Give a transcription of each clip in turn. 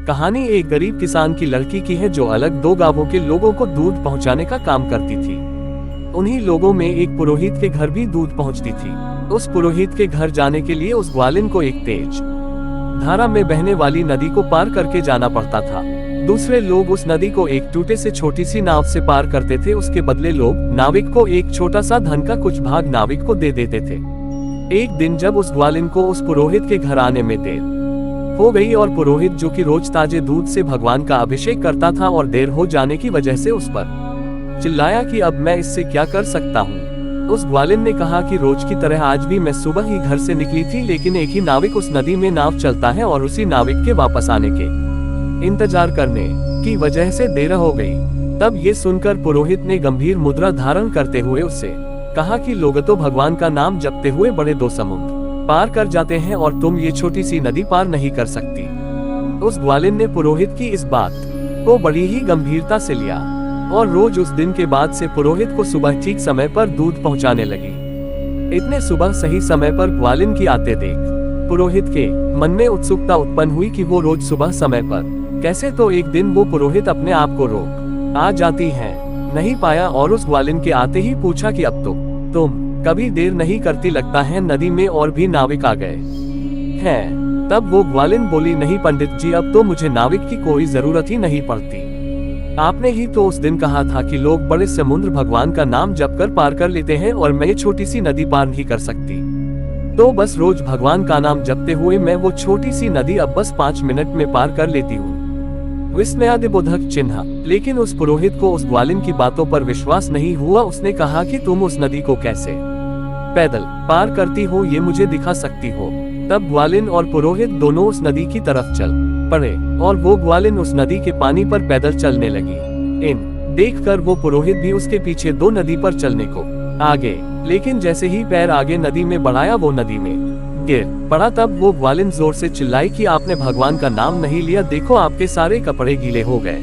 कहानी एक गरीब किसान की लड़की की है जो अलग दो गांवों के लोगों को दूध पहुंचाने का काम करती थी। उन्हीं लोगों में एक पुरोहित के घर भी दूध पहुंचती थी। उस पुरोहित के घर जाने के लिए उस ग्वालिन को एक तेज धारा में बहने वाली नदी को पार करके जाना पड़ता था। दूसरे लोग उस नदी को एक टूटे से छोटी सी नाव से पार करते थे। उसके बदले लोग नाविक को एक छोटा सा धन का कुछ भाग नाविक को दे देते थे। एक दिन जब उस ग्वालिन को उस पुरोहित के घर आने में देर हो गई और पुरोहित जो कि रोज ताजे दूध से भगवान का अभिषेक करता था और देर हो जाने की वजह से उस पर चिल्लाया कि अब मैं इससे क्या कर सकता हूँ। उस ग्वालिन ने कहा कि रोज की तरह आज भी मैं सुबह ही घर से निकली थी, लेकिन एक ही नाविक उस नदी में नाव चलता है और उसी नाविक के वापस आने के इंतजार करने की वजह से देर हो गई। तब ये सुनकर पुरोहित ने गंभीर मुद्रा धारण करते हुए उससे कहा कि लोग तो भगवान का नाम जपते हुए बड़े दो समुद्र पार कर जाते हैं और तुम ये छोटी सी नदी पार नहीं कर सकती। उस ग्वालिन ने पुरोहित की इस बात को बड़ी ही गंभीरता से लिया और रोज उस दिन के बाद से पुरोहित को सुबह ठीक समय पर दूध पहुंचाने लगी। इतने सुबह सही समय पर ग्वालिन की आते देख पुरोहित के मन में उत्सुकता उत्पन्न हुई कि वो रोज सुबह समय पर कैसे। तो एक दिन वो पुरोहित अपने आप को रोक आ जाती है नहीं पाया और उस ग्वालिन के आते ही पूछा कि अब तो तुम कभी देर नहीं करती, लगता है नदी में और भी नाविक आ गए हैं। तब वो ग्वालिन बोली, नहीं पंडित जी, अब तो मुझे नाविक की कोई जरूरत ही नहीं पड़ती। आपने ही तो उस दिन कहा था कि लोग बड़े समुद्र भगवान का नाम जप कर पार कर लेते हैं और मैं ये छोटी सी नदी पार नहीं कर सकती। तो बस रोज भगवान का नाम जपते हुए मैं वो छोटी सी नदी अब बस 5 मिनट में पार कर लेती हूँ। विस्मयादिबोधक चिन्ह। लेकिन उस पुरोहित को उस ग्वालिन की बातों पर विश्वास नहीं हुआ। उसने कहा कि तुम उस नदी को कैसे पैदल पार करती हो, ये मुझे दिखा सकती हो। तब ग्वालिन और पुरोहित दोनों उस नदी की तरफ चल पड़े और वो ग्वालिन उस नदी के पानी पर पैदल चलने लगी। इन देखकर वो पुरोहित भी उसके पीछे दो नदी पर चलने को आगे, लेकिन जैसे ही पैर आगे नदी में बढ़ाया वो नदी में गिर पड़ा। तब वो ग्वालिन जोर से चिल्लाई कि आपने भगवान का नाम नहीं लिया, देखो आपके सारे कपड़े गीले हो गए।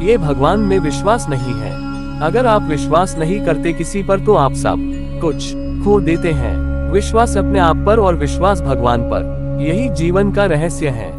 ये भगवान में विश्वास नहीं है। अगर आप विश्वास नहीं करते किसी पर तो आप सब कुछ खो देते हैं। विश्वास अपने आप पर और विश्वास भगवान पर, यही जीवन का रहस्य है।